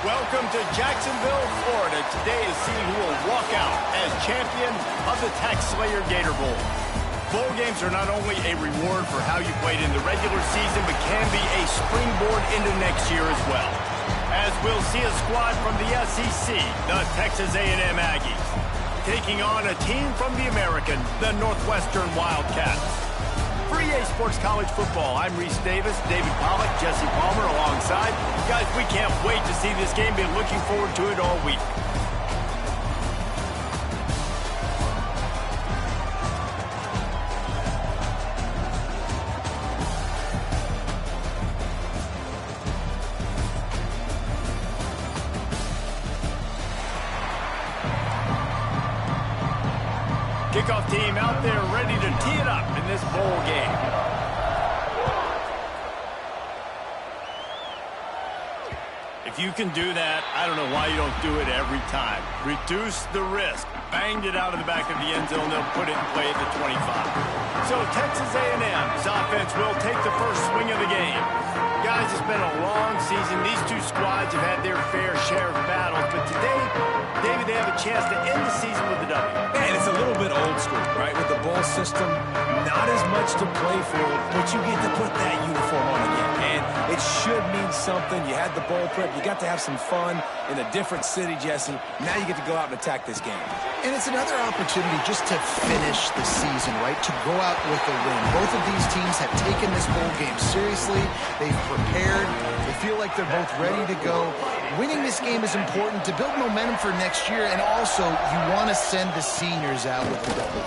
Welcome to Jacksonville, Florida. Today is seeing who will walk out as champion of the Tax Slayer Gator Bowl. Bowl games are not only a reward for how you played in the regular season, but can be a springboard into next year as well. As we'll see a squad from the SEC, the Texas A&M Aggies, taking on a team from the American, the Northwestern Wildcats. For EA Sports College Football, I'm Reese Davis, David Pollack, Jesse Palmer alongside. Guys, we can't wait to see this game. Been looking forward to it all week. Kickoff team out there ready to tee it up in this bowl game. If you can do that, I don't know why you don't do it every time. Reduce the risk. Banged it out of the back of the end zone. They'll put it in play at the 25. So Texas A&M's offense will take the first swing of the game. Guys, it's been a long season. These two squads have had their fair share of battles, but today, David, they have a chance to end the season with a W. And it's a little bit old school, right? With the bowl system, not as much to play for, but you get to put that uniform on again. And it should mean something. You had the bowl prep. You got to have some fun in a different city, Jesse. Now you get to go out and attack this game. And it's another opportunity just to finish the season, right? To go out with a win. Both of these teams have taken this bowl game seriously. They've prepared. They feel like they're both ready to go. Winning this game is important to build momentum for next year, and also you want to send the seniors out with a W.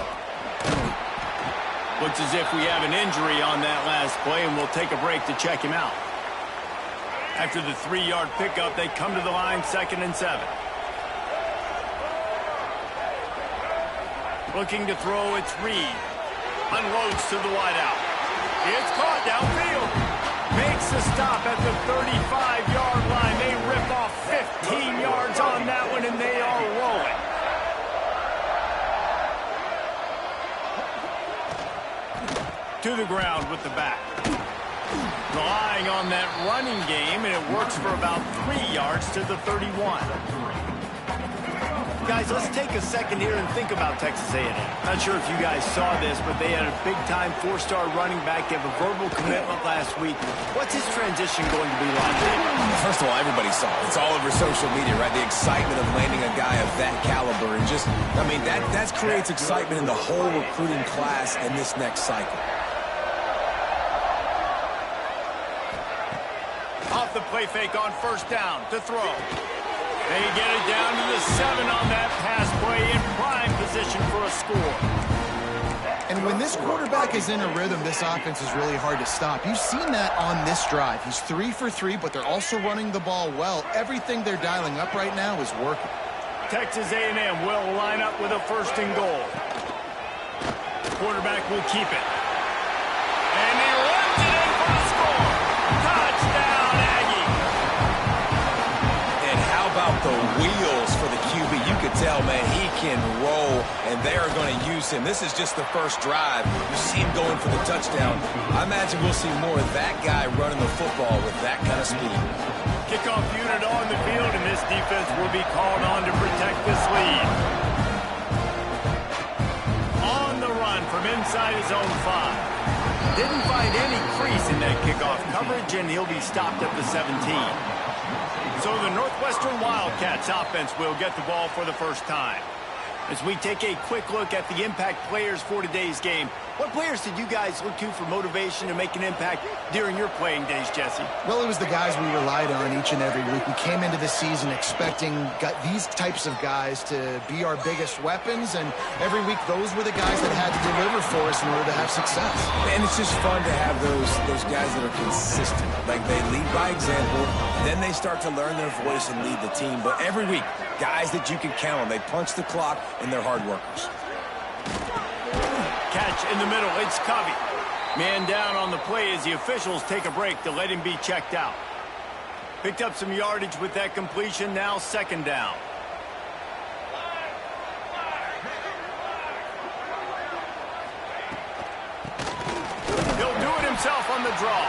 Looks as if we have an injury on that last play, and we'll take a break to check him out. After the 3-yard pickup, they come to the line, 2nd and 7. Looking to throw, it's Reed. Unloads to the wideout. It's caught downfield. Makes the stop at the 35-yard line. They rip off 15 yards on that one, and they are rolling. To the ground with the back. Relying on that running game, and it works for about 3 yards to the 31. Guys, let's take a second here and think about Texas A&M. Not sure if you guys saw this, but they had a big-time 4-star running back give a verbal commitment last week. What's his transition going to be like? First of all, everybody saw it. It's all over social media, right? The excitement of landing a guy of that caliber. And just, I mean, that creates excitement in the whole recruiting class in this next cycle. Off the play fake on 1st down to throw. They get it down to the 7 on that pass play in prime position for a score. And when this quarterback is in a rhythm, this offense is really hard to stop. You've seen that on this drive. He's 3 for 3, but they're also running the ball well. Everything they're dialing up right now is working. Texas A&M will line up with a 1st and goal. Quarterback will keep it. And he runs it in for a score. Touchdown, Aggie. And how about the wheels for the QB? You could tell, man, he can roll, and they are going to use him. This is just the first drive. You see him going for the touchdown. I imagine we'll see more of that guy running the football with that kind of speed. Kickoff unit on the field, and this defense will be called on to protect this lead. On the run from inside his own 5. Didn't find any crease in that kickoff coverage, and he'll be stopped at the 17. So the Northwestern Wildcats offense will get the ball for the first time. As we take a quick look at the impact players for today's game, what players did you guys look to for motivation to make an impact during your playing days, Jesse? Well, it was the guys we relied on each and every week. We came into the season expecting these types of guys to be our biggest weapons, and every week those were the guys that had to deliver for us in order to have success. And it's just fun to have those guys that are consistent. Like, they lead by example, then they start to learn their voice and lead the team. But every week, guys that you can count on. They punch the clock, and they're hard workers. Catch in the middle, it's Covey. Man down on the play as the officials take a break to let him be checked out. Picked up some yardage with that completion, now 2nd down. He'll do it himself on the draw.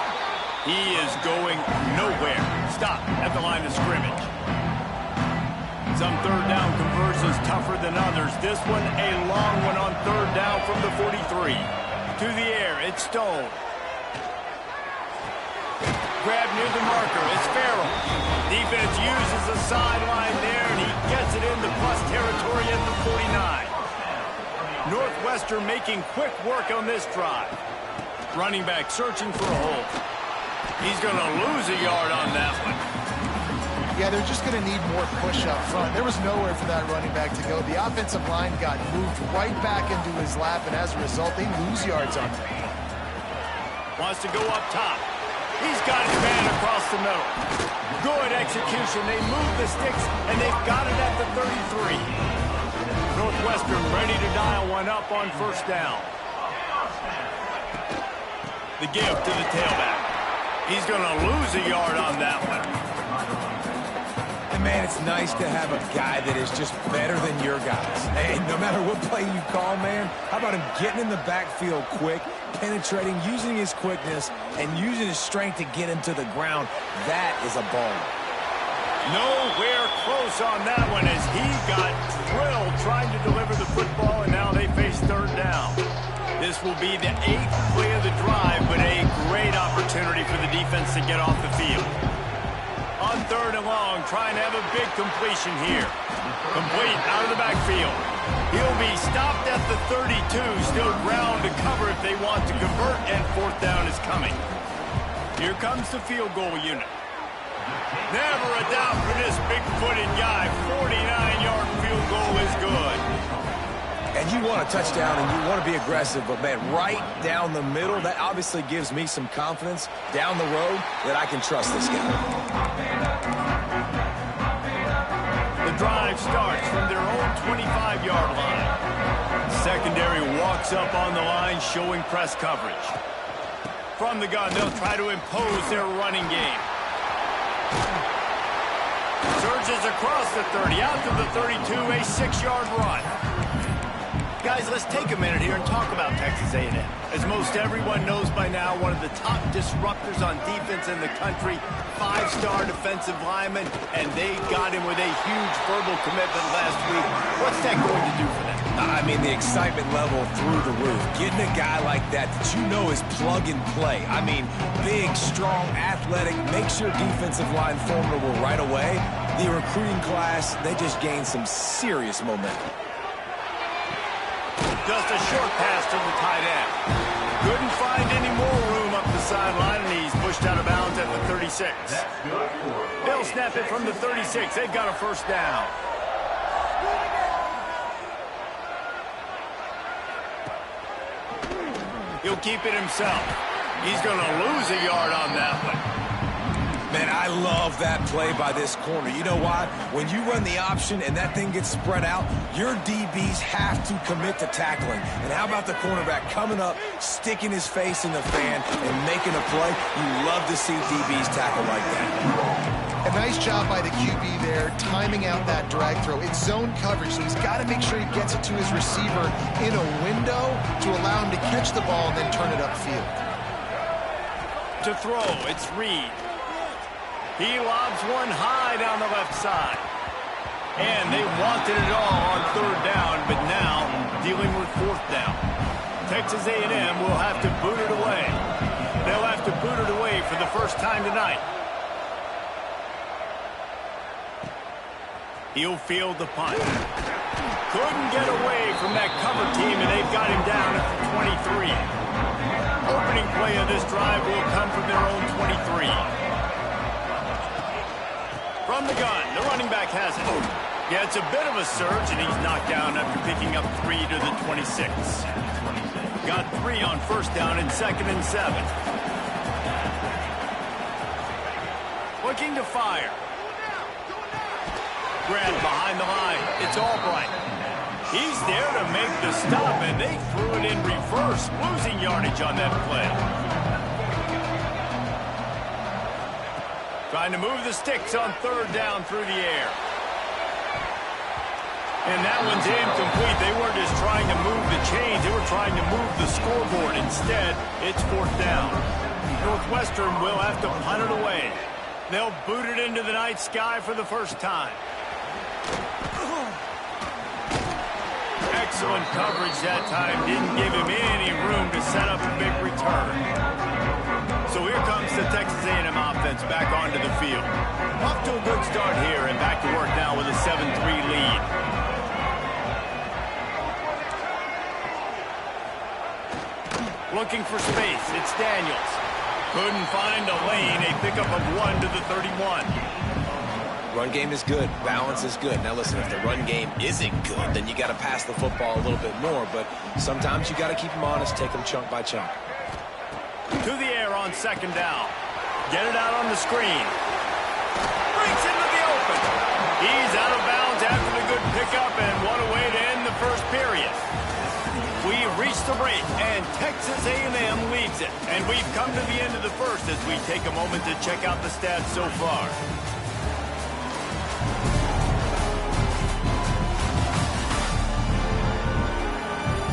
He is going nowhere. Stop at the line of scrimmage. Some third down conversions tougher than others. This one, a long one on third down from the 43. To the air, it's Stone. Grab near the marker, it's Farrell. Defense uses the sideline there, and he gets it into plus territory at the 49. Northwestern making quick work on this drive. Running back searching for a hole. He's going to lose a yard on that one. Yeah, they're just going to need more push up front. There was nowhere for that running back to go. The offensive line got moved right back into his lap, and as a result, they lose yards on him. Wants to go up top. He's got his man across the middle. Good execution. They move the sticks, and they've got it at the 33. Northwestern ready to dial one up on first down. The give to the tailback. He's going to lose a yard on that one. And, man, it's nice to have a guy that is just better than your guys. Hey, no matter what play you call, man, how about him getting in the backfield quick, penetrating, using his quickness, and using his strength to get him to the ground. That is a ball. Nowhere close on that one as he got drilled trying to deliver the football, and now they face third down. This will be the 8th play of the drive, but a great opportunity for the defense to get off the field. On third and long, trying to have a big completion here. Complete out of the backfield. He'll be stopped at the 32, still ground to cover if they want to convert, and fourth down is coming. Here comes the field goal unit. Never a doubt for this big-footed guy. 49-yard field goal is good. And you want a touchdown and you want to be aggressive, but, man, right down the middle, that obviously gives me some confidence down the road that I can trust this guy. The drive starts from their own 25-yard line. Secondary walks up on the line, showing press coverage. From the gun, they'll try to impose their running game. Surges across the 30, out to the 32, a 6-yard run. Guys, let's take a minute here and talk about Texas A&M. As most everyone knows by now, one of the top disruptors on defense in the country, 5-star defensive lineman, and they got him with a huge verbal commitment last week. What's that going to do for them? I mean, the excitement level through the roof. Getting a guy like that you know is plug and play. I mean, big, strong, athletic, makes your defensive line formidable right away. The recruiting class, they just gained some serious momentum. Just a short pass to the tight end. Couldn't find any more room up the sideline, and he's pushed out of bounds at the 36. They'll snap it from the 36. They've got a first down. He'll keep it himself. He's going to lose a yard on that one. Man, I love that play by this corner. You know why? When you run the option and that thing gets spread out, your DBs have to commit to tackling. And how about the cornerback coming up, sticking his face in the fan, and making a play? You love to see DBs tackle like that. A nice job by the QB there, timing out that drag throw. It's zone coverage, so he's got to make sure he gets it to his receiver in a window to allow him to catch the ball and then turn it upfield. To throw, it's Reed. He lobs one high down the left side. And they wanted it all on third down, but now dealing with fourth down. Texas A&M will have to boot it away. They'll have to boot it away for the first time tonight. He'll field the punt. Couldn't get away from that cover team, and they've got him down at the 23. Opening play of this drive will come from their own 23. From the gun, the running back has it. Yeah, it's a bit of a surge, and he's knocked down after picking up 3 to the 26. Got 3 on first down and 2nd and 7. Looking to fire. Grab behind the line. It's Albright. He's there to make the stop, and they threw it in reverse, losing yardage on that play. Trying to move the sticks on third down through the air. And that one's incomplete. They weren't just trying to move the chains. They were trying to move the scoreboard. Instead, it's fourth down. Northwestern will have to punt it away. They'll boot it into the night sky for the first time. Excellent coverage that time. Didn't give him any room to set up a big return. So here comes the Texas A&M offense back onto the field. Off to a good start here and back to work now with a 7-3 lead. Looking for space. It's Daniels. Couldn't find a lane. A pickup of 1 to the 31. Run game is good. Balance is good. Now listen, if the run game isn't good, then you got to pass the football a little bit more. But sometimes you got to keep them honest, take them chunk by chunk. To the air on second down. Get it out on the screen. Breaks into the open. He's out of bounds after the good pickup, and what a way to end the first period. We reached the break, and Texas A&M leads it. And we've come to the end of the first as we take a moment to check out the stats so far.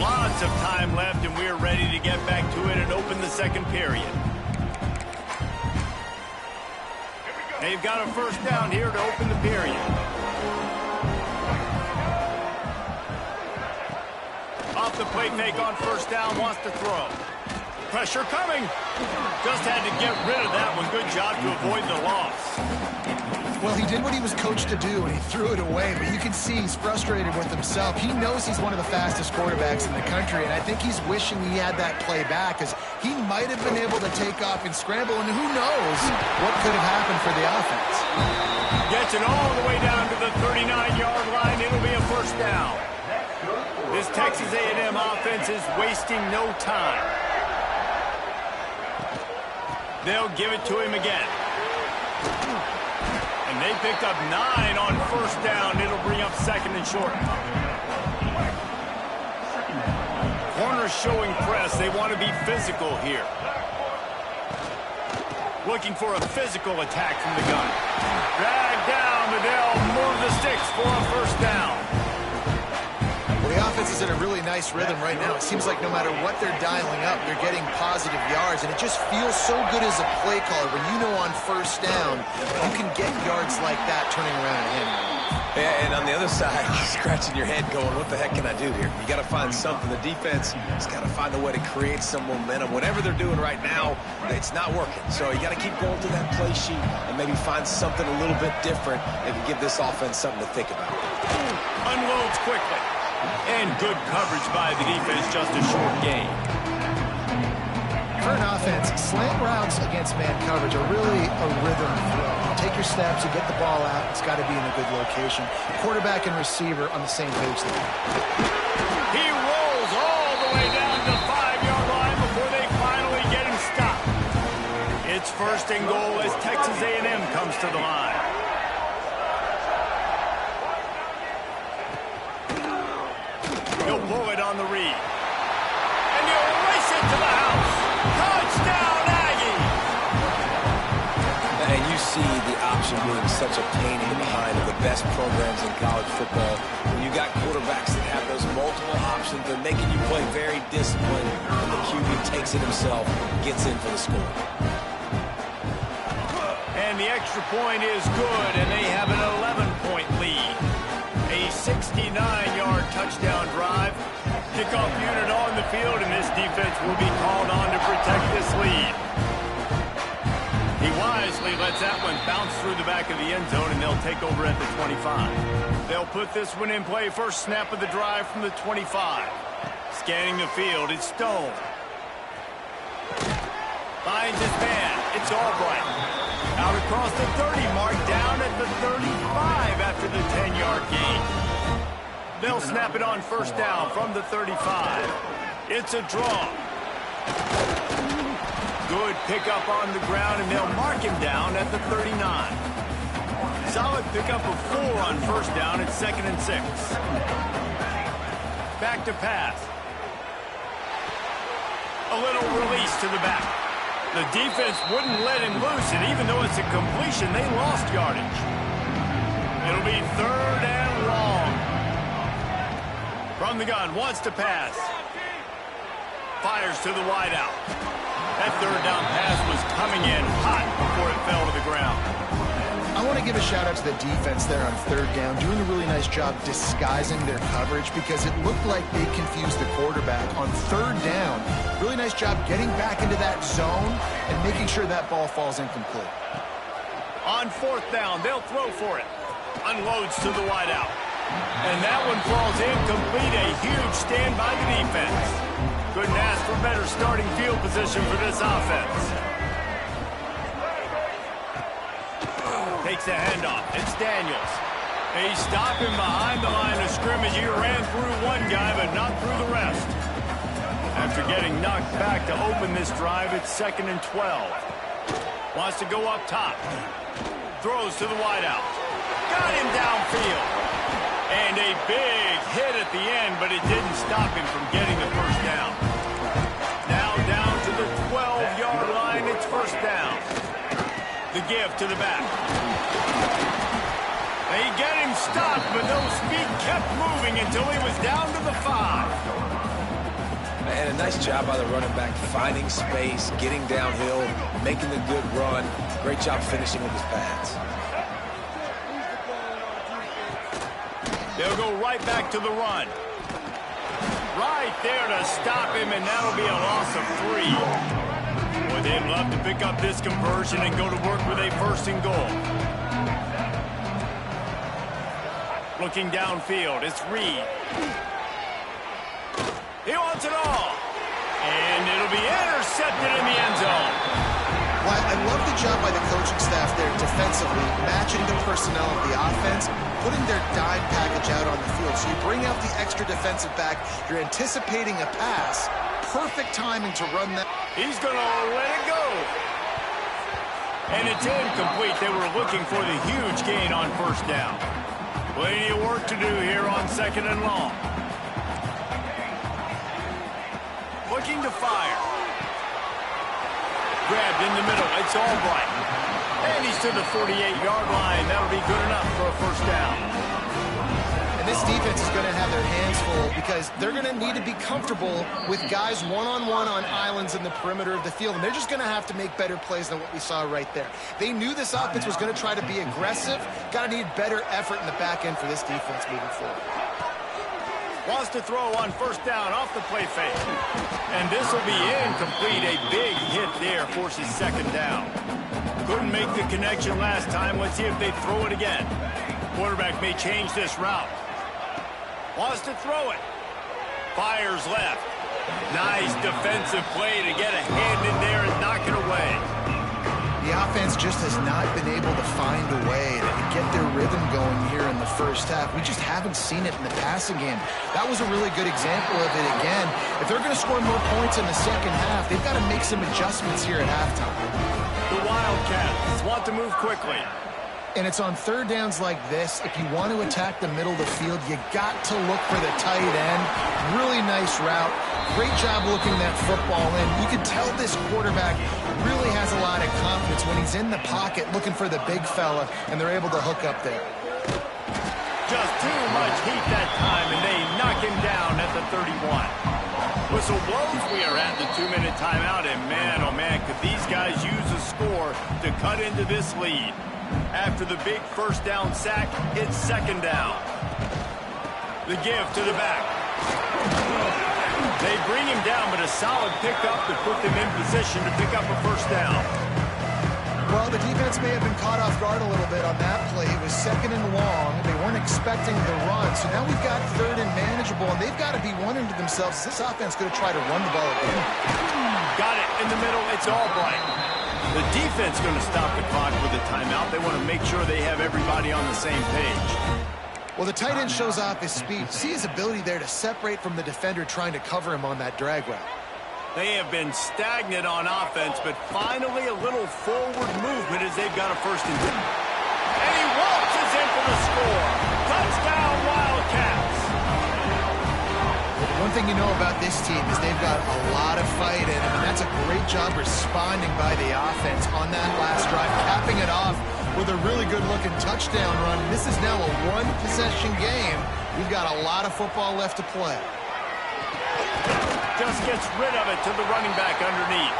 Lots of time left, and we're ready to get back to it and open the second period. They've got a first down here to open the period. Off the play fake on first down, wants to throw. Pressure coming. Just had to get rid of that one. Good job to avoid the loss. Well, he did what he was coached to do, and he threw it away. But you can see he's frustrated with himself. He knows he's one of the fastest quarterbacks in the country, and I think he's wishing he had that play back, because he might have been able to take off and scramble, and who knows what could have happened for the offense. Gets it all the way down to the 39-yard line. It'll be a first down. This Texas A&M offense is wasting no time. They'll give it to him again. And they picked up 9 on first down. It'll bring up second and short. Corners showing press. They want to be physical here. Looking for a physical attack from the gun. Dragged down, but they'll move the sticks for a first down. The offense is in a really nice rhythm right now. It seems like no matter what they're dialing up, they're getting positive yards, and it just feels so good as a play caller when you know on first down you can get yards like that turning around and hitting. Yeah, and on the other side, you're scratching your head going, what the heck can I do here? You got to find something. The defense has got to find a way to create some momentum. Whatever they're doing right now, it's not working. So you got to keep going to that play sheet and maybe find something a little bit different that can give this offense something to think about. Unloads quickly. And good coverage by the defense, just a short gain. For an offense, slant routes against man coverage are really a rhythm throw. You take your steps, you get the ball out, it's got to be in a good location. Quarterback and receiver on the same page there. He rolls all the way down to the 5-yard line before they finally get him stopped. It's first and goal as Texas A&M comes to the line. He'll pull it on the read. And he'll race it to the house. Touchdown, Aggie! And you see the option being such a pain in the behind of the best programs in college football. When you got quarterbacks that have those multiple options, they're making you play very disciplined, and the QB takes it himself, gets in for the score. And the extra point is good, and they have an 11-point lead. A 69-yard touchdown drive. Kickoff unit on the field, and this defense will be called on to protect this lead. He wisely lets that one bounce through the back of the end zone, and they'll take over at the 25. They'll put this one in play. First snap of the drive from the 25. Scanning the field, it's Stone. Finds his man. It's Albright. Out across the 30 mark, down at the 35 after the 10-yard gain. They'll snap it on first down from the 35. It's a draw. Good pickup on the ground, and they'll mark him down at the 39. Solid pickup of 4 on first down at 2nd and 6. Back to pass. A little release to the back. The defense wouldn't let him loose, and even though it's a completion, they lost yardage. It'll be 3rd and long. From the gun, wants to pass. Fires to the wideout. That 3rd down pass was coming in hot before it fell to the ground. I want to give a shout out to the defense there on third down, doing a really nice job disguising their coverage because it looked like they confused the quarterback on third down. Really nice job getting back into that zone and making sure that ball falls incomplete. On fourth down, they'll throw for it. Unloads to the wideout. And that one falls incomplete. A huge stand by the defense. Couldn't ask for better starting field position for this offense. Takes a handoff. It's Daniels. He's stopping behind the line of scrimmage. He ran through one guy, but not through the rest. After getting knocked back to open this drive, it's 2nd and 12. Wants to go up top. Throws to the wideout. Got him downfield. And a big hit at the end, but it didn't stop him from getting the first down. Now down to the 12-yard line. It's first down. The give to the back. They get him stopped, but those feet kept moving until he was down to the 5. And a nice job by the running back, finding space, getting downhill, making the good run. Great job finishing with his pads. They'll go right back to the run. Right there to stop him, and that'll be a loss of 3. Boy, they'd love to pick up this conversion and go to work with a 1st and goal. Looking downfield, it's Reed. He wants it all. And it'll be intercepted in the end zone. Well, I love the job by the coaching staff there defensively, matching the personnel of the offense, putting their dime package out on the field. So you bring out the extra defensive back, you're anticipating a pass, perfect timing to run that. He's going to let it go. And it's incomplete. They were looking for the huge gain on first down. Plenty of work to do here on 2nd and long. Looking to fire. Grabbed in the middle. It's Albright. And he's to the 48-yard line. That'll be good enough for a first down. And this defense is going to have their hands full because they're going to need to be comfortable with guys one-on-one on islands in the perimeter of the field. And they're just going to have to make better plays than what we saw right there. They knew this offense was going to try to be aggressive. Got to need better effort in the back end for this defense moving forward. Wants to throw on first down off the play fake. And this will be incomplete. A big hit there forces 2nd down. Couldn't make the connection last time. Let's see if they throw it again. Quarterback may change this route. Wants to throw it. Fires left. Nice defensive play to get a hand in there and knock it away. The offense just has not been able to find a way to get their rhythm going here in the first half. We just haven't seen it in the passing game. That was a really good example of it again. If they're going to score more points in the second half, they've got to make some adjustments here at halftime. The Wildcats want to move quickly. And it's on third downs like this. If you want to attack the middle of the field, you got to look for the tight end. Really nice route. Great job looking that football in. You can tell this quarterback really has a lot of confidence when he's in the pocket looking for the big fella, and they're able to hook up there. Just too much heat that time, and they knock him down at the 31. Whistle blows. We are at the 2-minute timeout, and man, oh man, could these guys use a score to cut into this lead. After the big first down sack, it's 2nd down. The give to the back. They bring him down, but a solid pickup to put them in position to pick up a first down. Well, the defense may have been caught off guard a little bit on that play. It was 2nd and long. They weren't expecting the run. So now we've got 3rd and manageable, and they've got to be wondering to themselves, is this offense going to try to run the ball again? Got it in the middle. It's Albright. The defense going to stop the clock with a timeout. They want to make sure they have everybody on the same page. Well, the tight end shows off his speed. See his ability there to separate from the defender trying to cover him on that drag route. They have been stagnant on offense, but finally a little forward movement as they've got a 1st and 10. And he waltzes in for the score. Touchdown, Wildcats. One thing you know about this team is they've got a lot of fight in them, and that's a great job responding by the offense on that last drive, capping it off with a really good-looking touchdown run. This is now a one-possession game. We've got a lot of football left to play. Just gets rid of it to the running back underneath.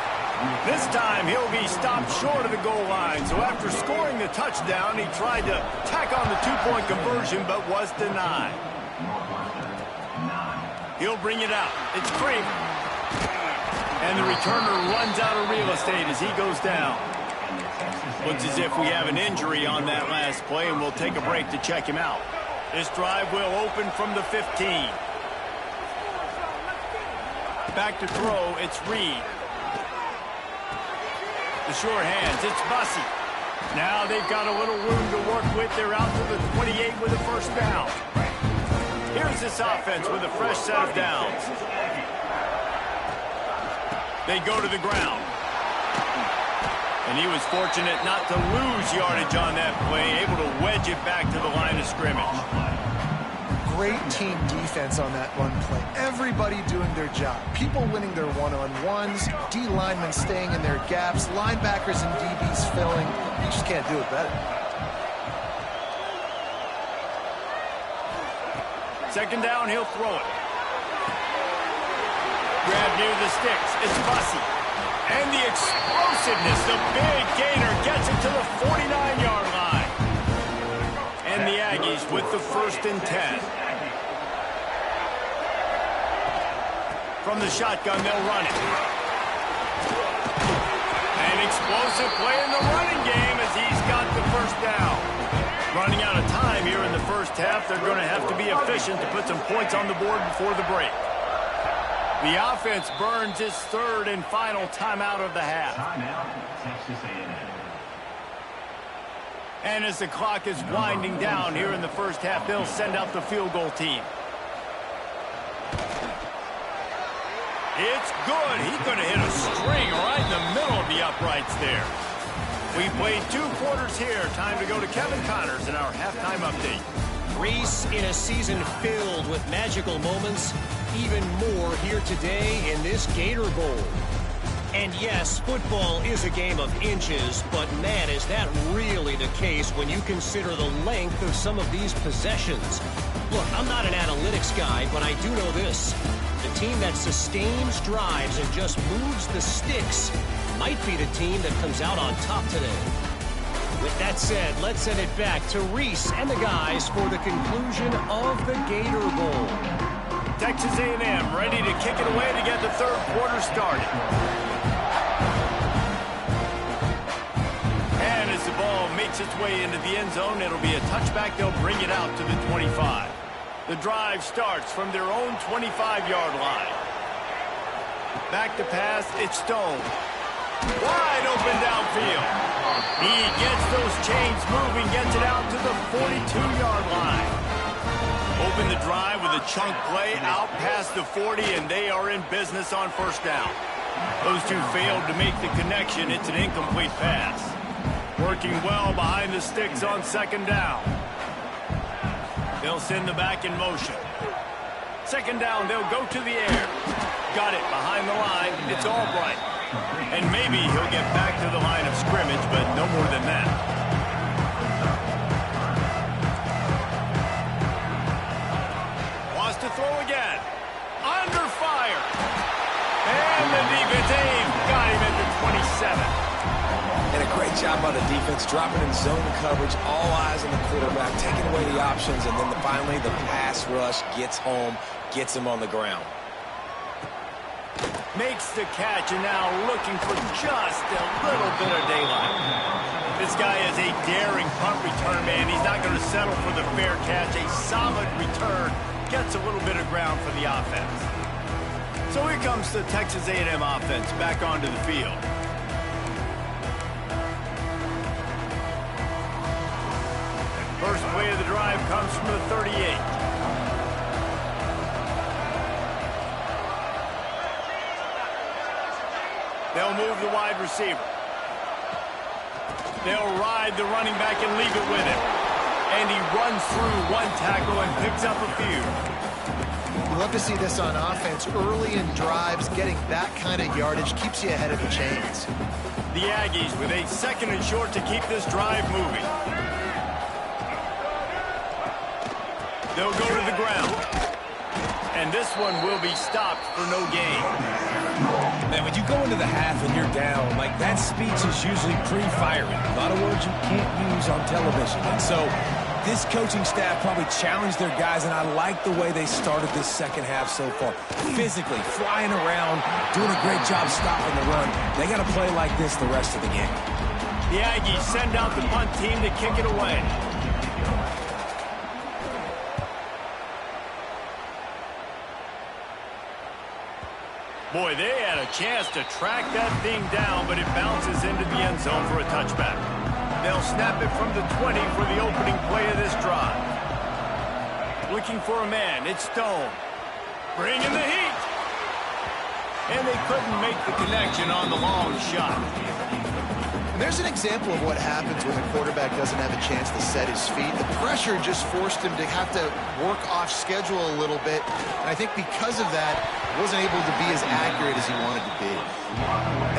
This time he'll be stopped short of the goal line. So after scoring the touchdown, he tried to tack on the two-point conversion but was denied. He'll bring it out. It's Kramer. And the returner runs out of real estate as he goes down. Looks as if we have an injury on that last play, and we'll take a break to check him out. This drive will open from the 15. Back to throw, it's Reed. The sure hands, it's Bussey. Now they've got a little room to work with. They're out to the 28 with a first down. Here's this offense with a fresh set of downs. They go to the ground. And he was fortunate not to lose yardage on that play, able to wedge it back to the line of scrimmage. Great team defense on that run play. Everybody doing their job. People winning their one-on-ones, D linemen staying in their gaps, linebackers and DBs filling. You just can't do it better. Second down, he'll throw it. Grab near the sticks. It's Bussey. And the explosiveness, the big gainer gets it to the 49-yard line. And the Aggies with the 1st and 10. From the shotgun, they'll run it. An explosive play in the running game as he's got the first down. Running out of time here in the first half. They're going to have to be efficient to put some points on the board before the break. The offense burns its 3rd and final timeout of the half. And as the clock is winding down here in the first half, they'll send out the field goal team. It's good. He could have hit a string right in the middle of the uprights there. We played 2 quarters here. Time to go to Kevin Connors in our halftime update. Reese, in a season filled with magical moments, even more here today in this Gator Bowl. And yes, football is a game of inches, but man, is that really the case when you consider the length of some of these possessions. Look, I'm not an analytics guy, but I do know this. The team that sustains drives and just moves the sticks might be the team that comes out on top today. With that said, let's send it back to Reese and the guys for the conclusion of the Gator Bowl. Texas A&M ready to kick it away to get the 3rd quarter started. And as the ball makes its way into the end zone, it'll be a touchback. They'll bring it out to the 25. The drive starts from their own 25-yard line. Back to pass, it's Stone. Wide open downfield. He gets those chains moving, gets it out to the 42-yard line. Open the drive with a chunk play out past the 40, and they are in business on first down. Those two failed to make the connection. It's an incomplete pass. Working well behind the sticks on second down. They'll send the back in motion. Second down, they'll go to the air. Got it behind the line. It's Albright. And maybe he'll get back to the line of scrimmage, but no more than that. Wants to throw again. Under fire. And the defense got him at the 27. And a great job by the defense, dropping in zone coverage, all eyes on the quarterback, taking away the options, and then finally the pass rush gets home, gets him on the ground. Makes the catch, and now looking for just a little bit of daylight. This guy is a daring punt return man. He's not going to settle for the fair catch. A solid return gets a little bit of ground for the offense. So here comes the Texas A&M offense back onto the field. First play of the drive comes from the 38. They'll move the wide receiver. They'll ride the running back and leave it with him. And he runs through one tackle and picks up a few. You love to see this on offense. Early in drives, getting that kind of yardage keeps you ahead of the chains. The Aggies with a second and short to keep this drive moving. They'll go to the ground. And this one will be stopped for no gain. Man, when when you go into the half and you're down, like, that speech is usually pretty fiery. A lot of words you can't use on television. And so this coaching staff probably challenged their guys, and I like the way they started this second half so far. Physically, flying around, doing a great job stopping the run. They got to play like this the rest of the game. The Aggies send out the punt team to kick it away. Boy, they had a chance to track that thing down, but it bounces into the end zone for a touchback. They'll snap it from the 20 for the opening play of this drive. Looking for a man, it's Stone. Bringing the heat. And they couldn't make the connection on the long shot. There's an example of what happens when the quarterback doesn't have a chance to set his feet. The pressure just forced him to have to work off schedule a little bit. And I think because of that, he wasn't able to be as accurate as he wanted to be.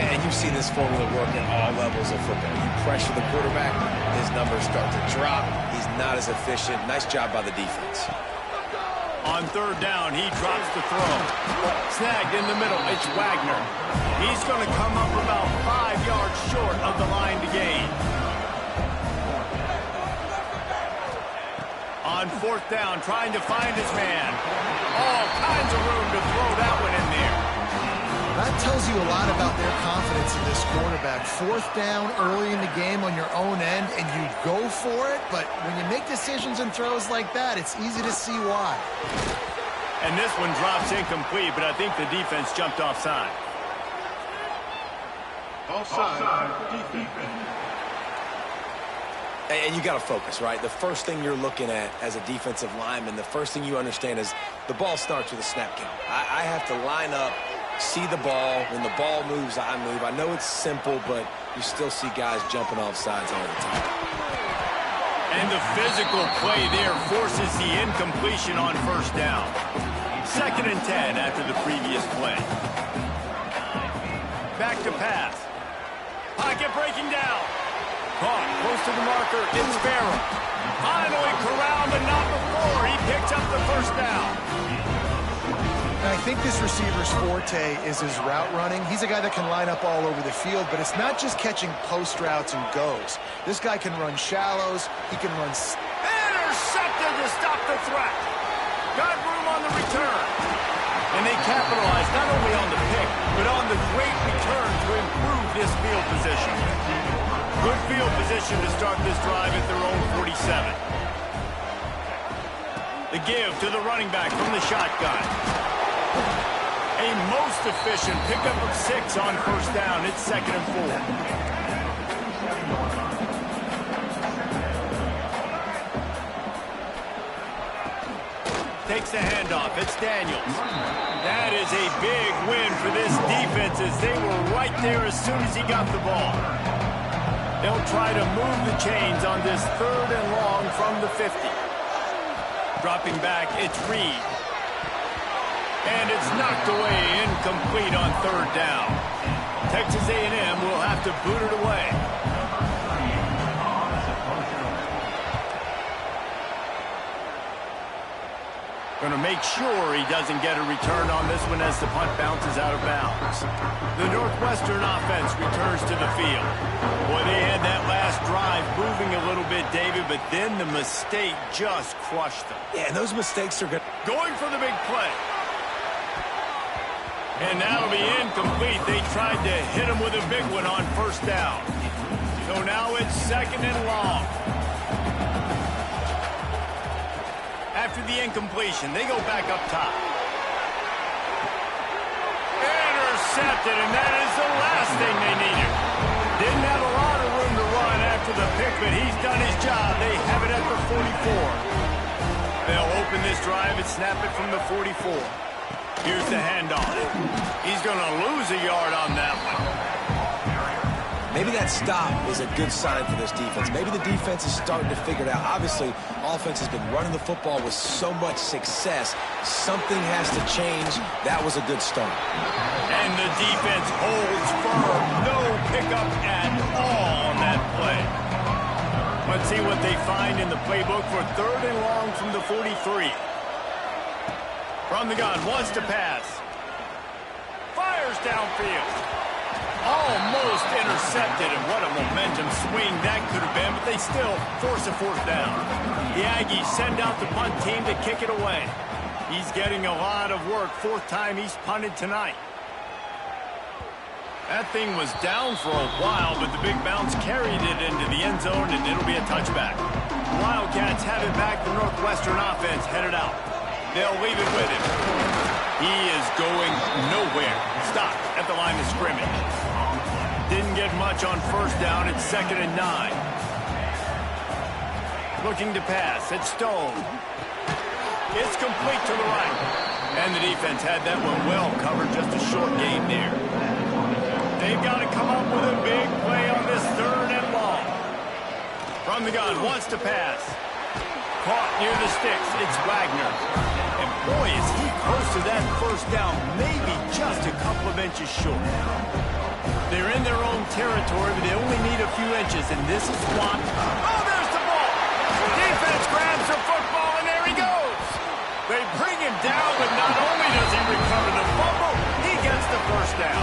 And you've seen this formula work at all levels of football. You pressure the quarterback, his numbers start to drop. He's not as efficient. Nice job by the defense. On third down, he drops the throw. Snagged in the middle, it's Wagner. He's going to come up about 5 yards short of the line to gain. On fourth down, trying to find his man. All kinds of room to throw that one in there. That tells you a lot about their confidence in this quarterback. Fourth down early in the game on your own end, and you go for it, but when you make decisions and throws like that, it's easy to see why. And this one drops incomplete, but I think the defense jumped offside. Offside defense. And you got to focus, right? The first thing you're looking at as a defensive lineman, the first thing you understand is the ball starts with a snap count. I have to line up, see the ball. When the ball moves, I move. I know it's simple, but you still see guys jumping off sides all the time. And the physical play there forces the incompletion on first down. 2nd and 10 after the previous play. Back to pass. Pocket breaking down. Caught close to the marker. It's Farrell. Finally corralled, but not before. He picks up the first down. I think this receiver's forte is his route running. He's a guy that can line up all over the field, but it's not just catching post routes and goes. This guy can run shallows. He can run... Intercepted to stop the threat. Got room on the return. And they capitalize not only on the pick, but on the great return to improve this field position. Good field position to start this drive at their own 47. The give to the running back from the shotgun. A most efficient pickup of 6 on first down. It's 2nd and 4. Takes the handoff. It's Daniels. That is a big win for this defense as they were right there as soon as he got the ball. They'll try to move the chains on this 3rd and long from the 50. Dropping back, it's Reed. And it's knocked away, incomplete on 3rd down. Texas A&M will have to boot it away. Going to make sure he doesn't get a return on this one as the punt bounces out of bounds. The Northwestern offense returns to the field. Boy, they had that last drive moving a little bit, David, but then the mistake just crushed them. Yeah, and those mistakes are good. Going for the big play. And that'll be incomplete. They tried to hit him with a big one on first down. So now it's 2nd and long. After the incompletion, they go back up top. Intercepted, and that is the last thing they needed. Didn't have a lot of room to run after the pick, but he's done his job. They have it at the 44. They'll open this drive and snap it from the 44. Here's the handoff. He's going to lose a yard on that one. Maybe that stop is a good sign for this defense. Maybe the defense is starting to figure it out. Obviously, offense has been running the football with so much success. Something has to change. That was a good start. And the defense holds firm. No pickup at all on that play. Let's see what they find in the playbook for 3rd and long from the 43. From the gun, wants to pass. Fires fires downfield. Almost intercepted, and what a momentum swing that could have been, but they still force a fourth down. The Aggies send out the punt team to kick it away. He's getting a lot of work. Fourth time he's punted tonight. That thing was down for a while, but the big bounce carried it into the end zone, and it'll be a touchback. Wildcats have it back. The Northwestern offense headed out. They'll leave it with him. He is going nowhere. Stopped at the line of scrimmage. Didn't get much on first down. It's 2nd and 9. Looking to pass. It's Stone. It's complete to the right. And the defense had that one well covered. Just a short game there. They've got to come up with a big play on this 3rd and long. From the gun, wants to pass. Caught near the sticks. It's Wagner. And boy, is he close to that first down. Maybe just a couple of inches short. They're in their own territory, but they only need a few inches. And this is blocked. Oh, there's the ball. Defense grabs the football, and there he goes. They bring him down, but not only does he recover the fumble, he gets the first down.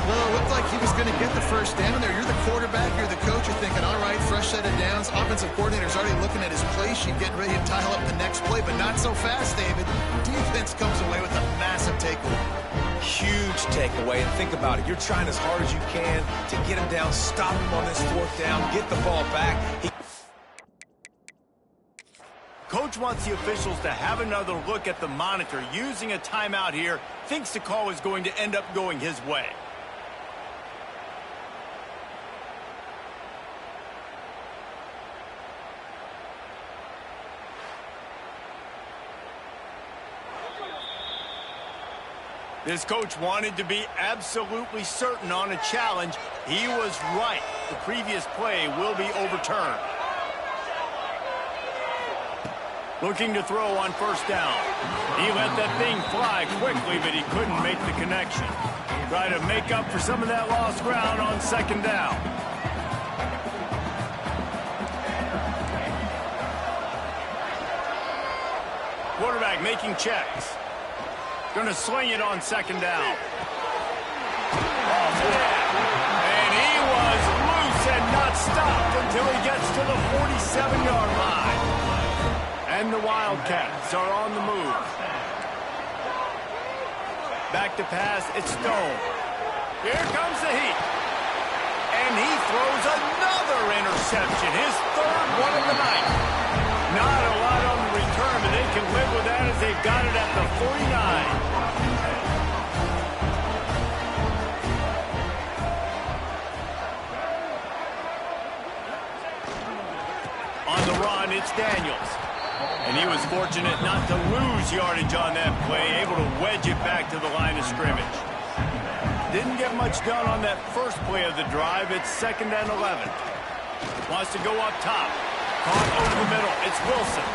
Well, it looked like he was going to get the first down there. You're the quarterback, you're the coach, you're thinking, all right, fresh set of downs. Offensive coordinator's already looking at his play sheet, getting ready to dial up the next play, but not so fast, David. Defense comes away with a massive takeaway. Huge takeaway, and think about it. You're trying as hard as you can to get him down, stop him on this 4th down, get the ball back. Coach wants the officials to have another look at the monitor. Using a timeout here, thinks the call is going to end up going his way. This coach wanted to be absolutely certain on a challenge. He was right. The previous play will be overturned. Looking to throw on first down. He let that thing fly quickly, but he couldn't make the connection. Try to make up for some of that lost ground on 2nd down. Quarterback making checks. Going to sling it on 2nd down. And he was loose and not stopped until he gets to the 47-yard line. And the Wildcats are on the move. Back to pass, it's Stone. Here comes the heat. And he throws another interception, his 3rd one of the night. Not a lot on the return, but they can live with that as they've got it at the 49. On the run, it's Daniels. And he was fortunate not to lose yardage on that play, able to wedge it back to the line of scrimmage. Didn't get much done on that first play of the drive. It's 2nd and 11. Wants to go up top. Caught over the middle. It's Wilson.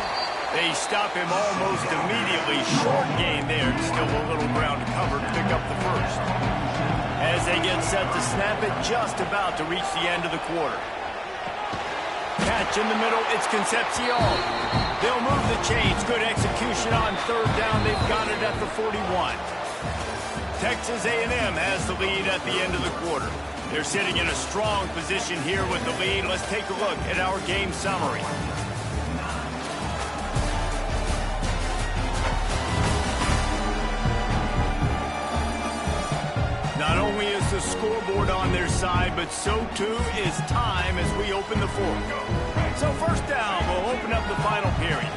They stop him almost immediately. Short gain there. Still a little ground to cover to pick up the first. As they get set to snap it, just about to reach the end of the quarter. Catch in the middle. It's Concepcion. They'll move the chains. Good execution on 3rd down. They've got it at the 41. Texas A&M has the lead at the end of the quarter. They're sitting in a strong position here with the lead. Let's take a look at our game summary. Not only is the scoreboard on their side, but so too is time as we open the 4th. So first down, we'll open up the final period.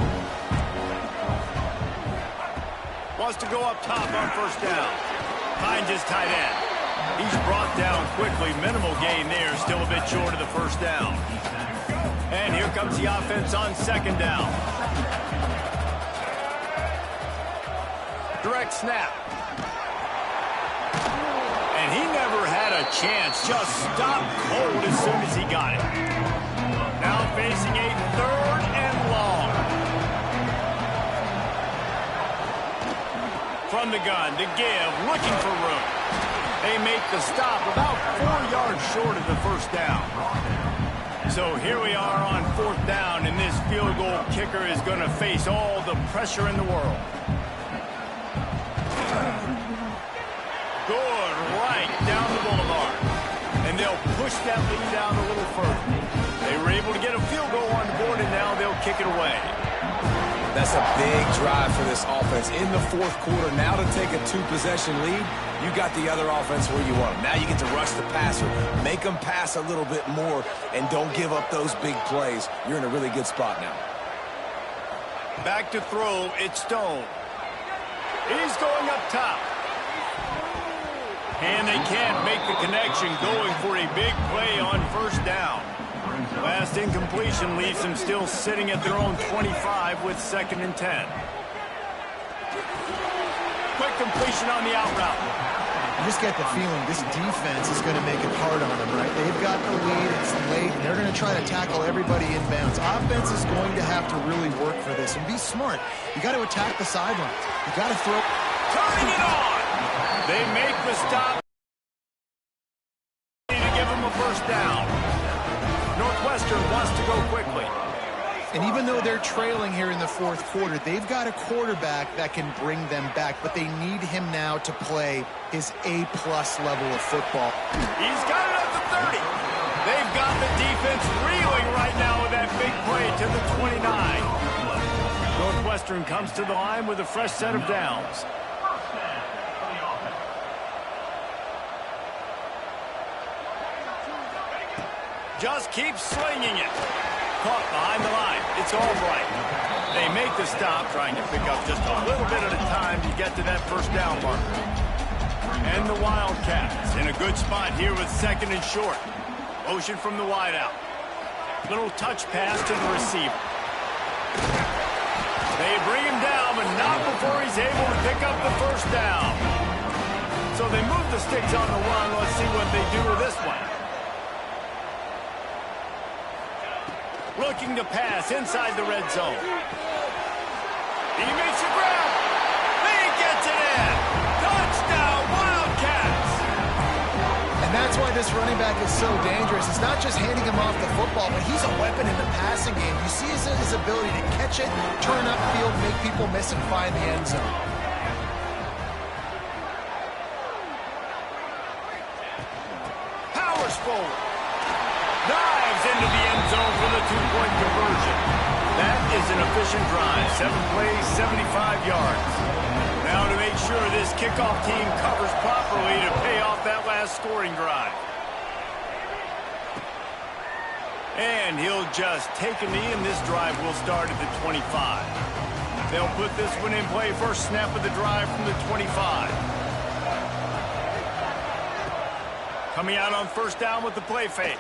Wants to go up top on first down. Finds his tight end. He's brought down quickly. Minimal gain there. Still a bit short of the first down. And here comes the offense on 2nd down. Direct snap. And he never had a chance. Just stopped cold as soon as he got it. Now facing a 3rd and long. From the gun, to give, looking for room. They make the stop about 4 yards short of the first down. So here we are on 4th down, and this field goal kicker is going to face all the pressure in the world. Good right down the boulevard. And they'll push that lead down a little further. They were able to get a field goal on the board, and now they'll kick it away. That's a big drive for this offense in the fourth quarter. Now to take a two-possession lead, you got the other offense where you want them. Now you get to rush the passer, make them pass a little bit more, and don't give up those big plays. You're in a really good spot now. Back to throw, it's Stone. He's going up top. And they can't make the connection, going for a big play on first down. Last incompletion leaves them still sitting at their own 25 with 2nd and 10. Quick completion on the out route. You just get the feeling this defense is going to make it hard on them, right? They've got the lead, it's late, and they're going to try to tackle everybody inbounds. Offense is going to have to really work for this and be smart. You got to attack the sidelines. You got to throw. Turning it on! They make the stop to give them a first down. Northwestern wants to go quickly. And even though they're trailing here in the fourth quarter, they've got a quarterback that can bring them back, but they need him now to play his A-plus level of football. He's got it at the 30. They've got the defense reeling right now with that big play to the 29. Northwestern comes to the line with a fresh set of downs. Just keeps slinging it. Caught behind the line. It's all right. They make the stop, trying to pick up just a little bit at a time to get to that first down marker. And the Wildcats in a good spot here with 2nd and short. Motion from the wideout. Little touch pass to the receiver. They bring him down, but not before he's able to pick up the first down. So they move the sticks on the run. Let's see what they do with this one. Looking to pass inside the red zone. He makes a grab. He gets it in. Touchdown, Wildcats. And that's why this running back is so dangerous. It's not just handing him off the football, but he's a weapon in the passing game. You see his ability to catch it, turn upfield, make people miss, and find the end zone. Powers forward. Dives into the end zone for the two-point conversion. That is an efficient drive. 7 plays, 75 yards. Now to make sure this kickoff team covers properly to pay off that last scoring drive. And he'll just take a knee, and this drive will start at the 25. They'll put this one in play. First snap of the drive from the 25. Coming out on first down with the play fake.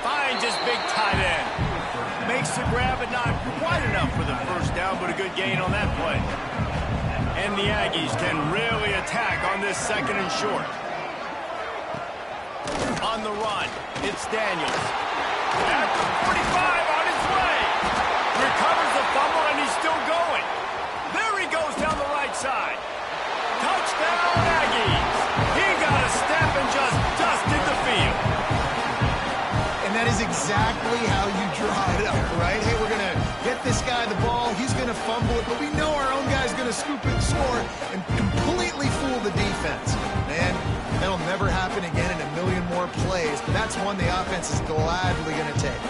Finds his big tight end. Makes the grab, but not quite enough for the first down, but a good gain on that play. And the Aggies can really attack on this 2nd and short. On the run, it's Daniels. At the 45 on his way. Recovers the fumble, and he's still going. There he goes down the right side. Touchdown, Aggies. He got a step and just dusted the field. And that is exactly how you draw it up, right? Hey, we're going to get this guy the ball. He's going to fumble it, but we know our own guy's going to scoop it and score and completely fool the defense. Man, that'll never happen again in a million more plays, but that's one the offense is gladly going to take.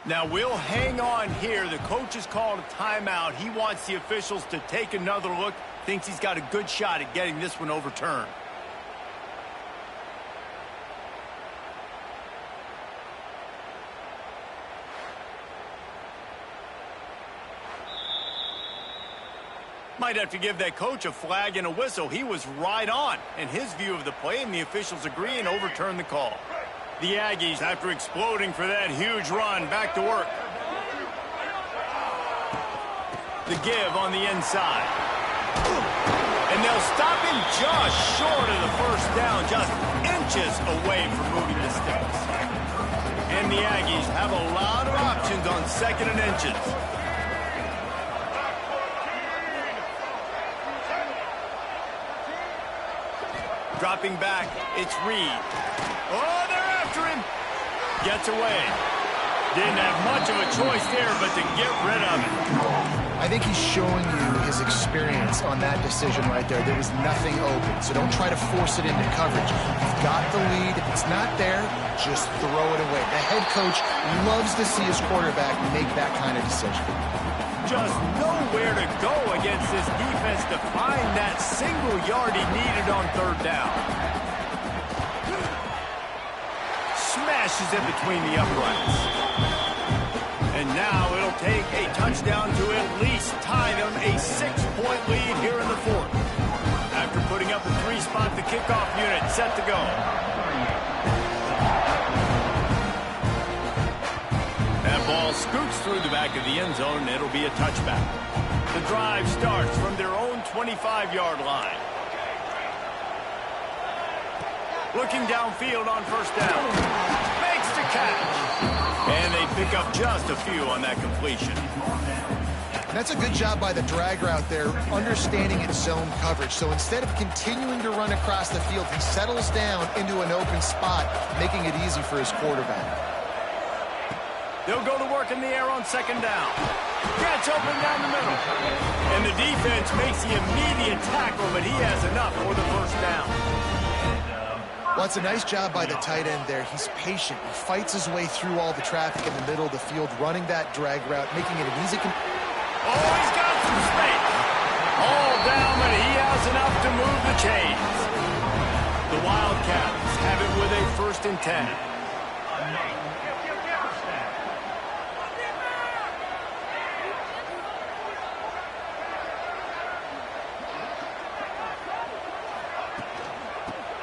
Now we'll hang on here. The coach has called a timeout. He wants the officials to take another look. Thinks he's got a good shot at getting this one overturned. Might have to give that coach a flag and a whistle. He was right on in his view of the play, and the officials agree and overturn the call. The Aggies, after exploding for that huge run, back to work. The give on the inside. And they'll stop him just short of the first down, just inches away from moving the sticks. And the Aggies have a lot of options on 2nd and inches. Dropping back, it's Reed. Oh, they're after him. Gets away. Didn't have much of a choice there, but to get rid of it. I think he's showing you his experience on that decision right there. There was nothing open, so don't try to force it into coverage. You've got the lead. If it's not there, just throw it away. The head coach loves to see his quarterback make that kind of decision. Just nowhere to go against this defense to find that single yard he needed on third down. Smashes it between the uprights. And now it'll take a touchdown to at least tie them a 6-point lead here in the fourth. After putting up a 3-spot, the kickoff unit set to go. That ball scoots through the back of the end zone, and it'll be a touchback. The drive starts from their own 25-yard line. Looking downfield on first down. Makes the catch. And they pick up just a few on that completion. That's a good job by the drag route there, understanding its zone coverage. So instead of continuing to run across the field, he settles down into an open spot, making it easy for his quarterback. They'll go to work in the air on second down. Gets open down the middle. And the defense makes the immediate tackle, but he has enough for the first down. Well, it's a nice job by the tight end there. He's patient. He fights his way through all the traffic in the middle of the field, running that drag route, making it an easy... Oh, he's got some space. All down, but he has enough to move the chains. The Wildcats have it with a 1st and 10.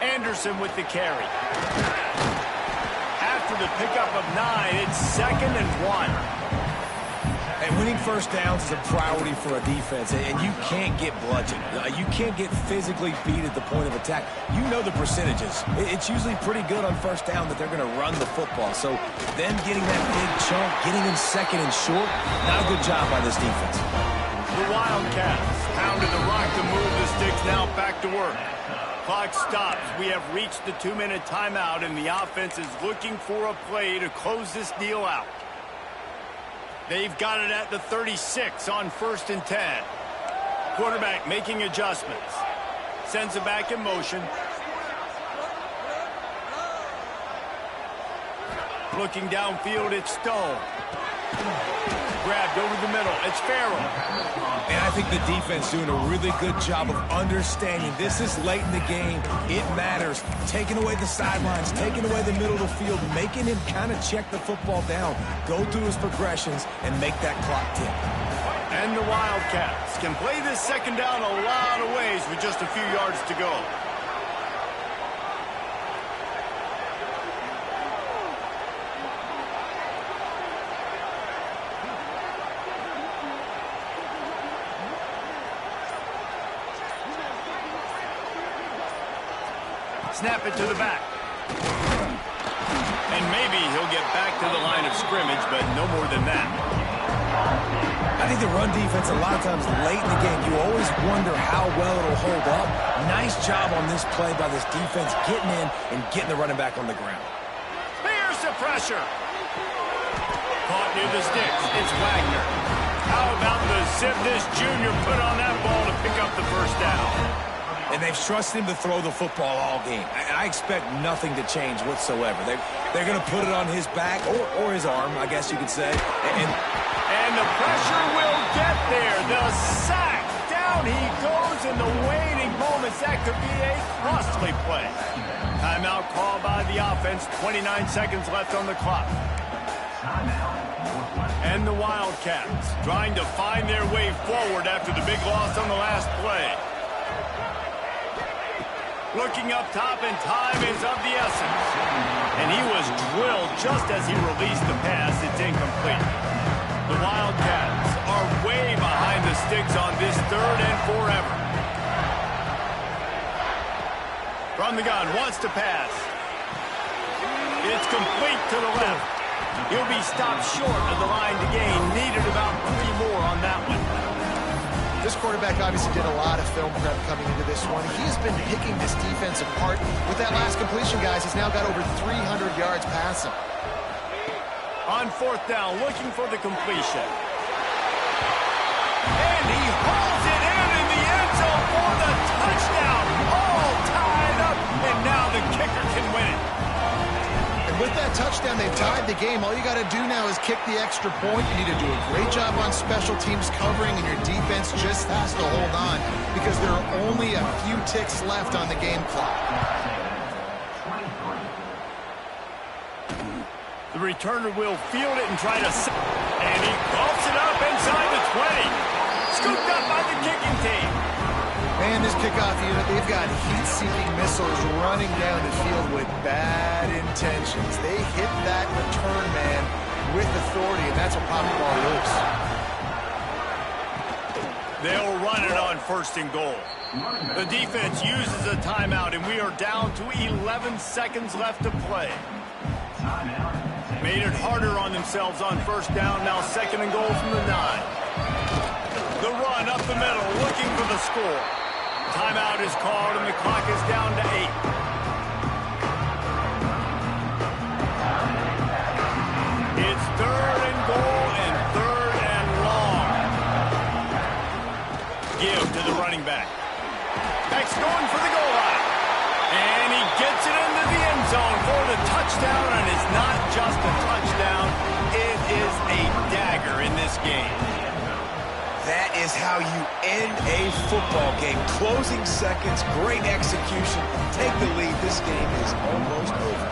Anderson with the carry. After the pickup of 9, it's 2nd and 1. And winning first downs is a priority for a defense, and you can't get bludgeoned. You can't get physically beat at the point of attack. You know the percentages. It's usually pretty good on first down that they're going to run the football. So them getting that big chunk, getting in 2nd and short, not a good job by this defense. The Wildcats pounded the rock to move the sticks, now back to work. Clock stops. We have reached the 2-minute timeout, and the offense is looking for a play to close this deal out. They've got it at the 36 on 1st and 10. Quarterback making adjustments. Sends it back in motion. Looking downfield, it's Stone. Grabbed over the middle. It's Farrell. And I think the defense doing a really good job of understanding this is late in the game. It matters. Taking away the sidelines, taking away the middle of the field, making him kind of check the football down, go through his progressions, and make that clock tick. And the Wildcats can play this second down a lot of ways with just a few yards to go. Snap it to the back. And maybe he'll get back to the line of scrimmage, but no more than that. I think the run defense, a lot of times late in the game, you always wonder how well it'll hold up. Nice job on this play by this defense, getting in and getting the running back on the ground. Here's the pressure. Caught near the sticks. It's Wagner. How about the zip this junior put on that ball to pick up the first down? And they've trusted him to throw the football all game. I expect nothing to change whatsoever. They're going to put it on his back or his arm, I guess you could say. And the pressure will get there. The sack. Down he goes in the waning moments. That could be a costly play. Timeout called by the offense. 29 seconds left on the clock. And the Wildcats trying to find their way forward after the big loss on the last play. Looking up top, and time is of the essence. And he was drilled just as he released the pass. It's incomplete. The Wildcats are way behind the sticks on this 3rd and forever. From the gun, wants to pass. It's complete to the left. He'll be stopped short of the line to gain. Needed about 3 more on that one. This quarterback obviously did a lot of film prep coming into this one. He's been picking this defense apart. With that last completion, guys, he's now got over 300 yards passing. On 4th down, looking for the completion. touchdown. They've tied the game. All you got to do now is kick the extra point. You need to do a great job on special teams covering, and your defense just has to hold on because there are only a few ticks left on the game clock. The returner will field it and try to... And he bumps it up inside the 20. Scooped up by the kicking team. Man, this kickoff unit, they've got heat-seeking missiles running down the field with bad intentions. They hit that return man with authority, and that's what popped the ball loose. They'll run it on 1st and goal. The defense uses a timeout, and we are down to 11 seconds left to play. Made it harder on themselves on 1st down, now 2nd and goal from the 9. The run up the middle, looking for the score. Timeout is called, and the clock is down to 8. It's 3rd and goal and 3rd and long. Give to the running back. Back's going for the goal line. And he gets it into the end zone for the touchdown, and it's not just a touchdown. It is a dagger in this game. That is how you end a football game. Closing seconds, great execution. Take the lead. This game is almost over.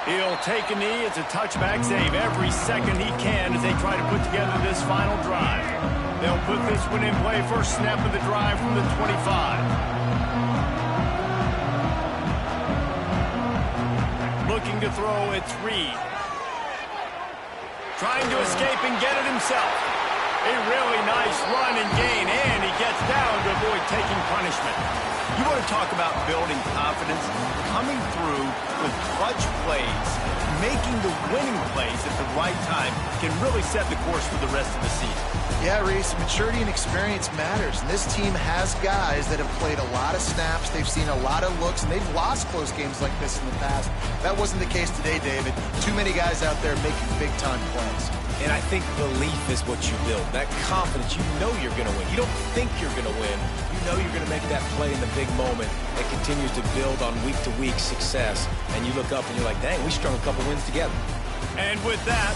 He'll take a knee. It's a touchback save every second he can as they try to put together this final drive. They'll put this one in play. First snap of the drive from the 25. Looking to throw, it's Reed. Trying to escape and get it himself. A really nice run and gain, and he gets down to avoid taking punishment. You want to talk about building confidence? Coming through with clutch plays, making the winning plays at the right time can really set the course for the rest of the season. Yeah, Reese, maturity and experience matters. And this team has guys that have played a lot of snaps. They've seen a lot of looks, and they've lost close games like this in the past. That wasn't the case today, David. Too many guys out there making big-time plays. And I think belief is what you build. That confidence, you know you're going to win. You don't think you're going to win. You know you're going to make that play in the big moment that continues to build on week-to-week success. And you look up and you're like, dang, we strung a couple wins together. And with that,